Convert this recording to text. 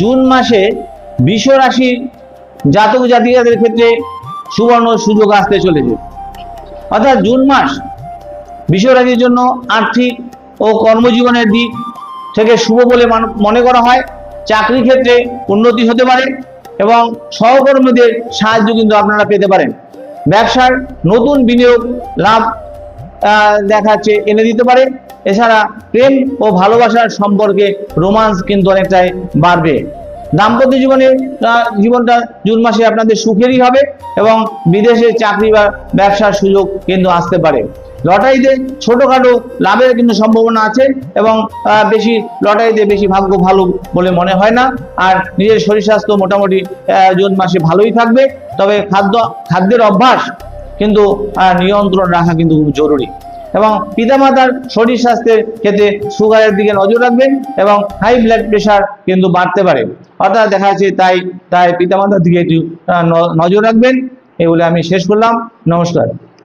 June মাসে বৃষ রাশি জাতক জাতিকাদের ক্ষেত্রে সুবর্ণ সুযোগ আসতে চলেছে। অর্থাৎ জুন মাস বৃষ রাশির জন্য আর্থিক ও কর্মজীবনের দিক থেকে শুভ বলে মনে করা হয়। চাকরি ক্ষেত্রে উন্নতি হতে পারে এবং সহকর্মীদের সাহায্য কিন্তু আপনারা পেতে পারেন। ব্যবসার নতুন বিনিয়োগ লাভ দেখাচ্ছে এনে দিতে পারে। এছাড়া প্রেম ও ভালোবাসার সম্পর্কে রোমান্স কিন্তু অনেকটাই বাড়বে। দাম্পত্য জীবনটা জুন মাসে আপনাদের সুখেরই হবে এবং বিদেশে চাকরি বা ব্যবসার সুযোগ কিন্তু আসতে পারে। লটারিতে ছোটখাটো লাভের কিন্তু সম্ভাবনা আছে এবং লটারিতে বেশি ভাগ্য ভালো বলে মনে হয় না। আর নিজের শরীর স্বাস্থ্য মোটামুটি জুন মাসে ভালোই থাকবে। তবে খাদ্যের অভ্যাস কিন্তু নিয়ন্ত্রণ রাখা কিন্তু খুব জরুরি। এবং পিতামাতার শরীর স্বাস্থ্যের ক্ষেত্রে সুগারের দিকে নজর রাখবেন এবং হাই ব্লাড প্রেশার কিন্তু বাড়তে পারে। অর্থাৎ দেখা যাচ্ছে তাই পিতামাতার দিকে একটু নজর রাখবেন। এগুলো আমি শেষ করলাম। নমস্কার।